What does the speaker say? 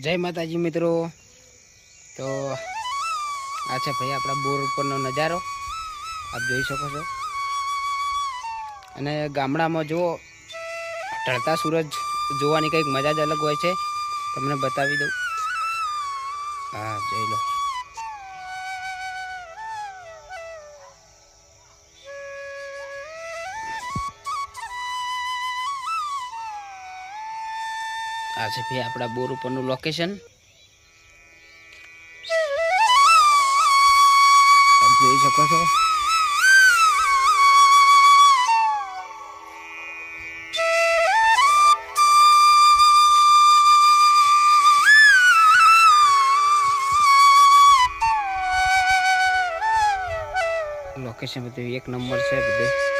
જય માતાજી મિત્રો। તો આ છે ભાઈ આપણા બોર ઉપરનો નજારો આપ જોઈ શકો છો। અને ગામડામાં જો ઢળતા સૂરજ જોવાની કંઈક મજા જ અલગ હોય છે। તમને બતાવી દઉં। હા જોઈ લો। આ છે ભાઈ આપણા બોર ઉપરનું લોકેશન આપ જોઈ શકો છો। લોકેશન બધું એક નંબર છે બધું।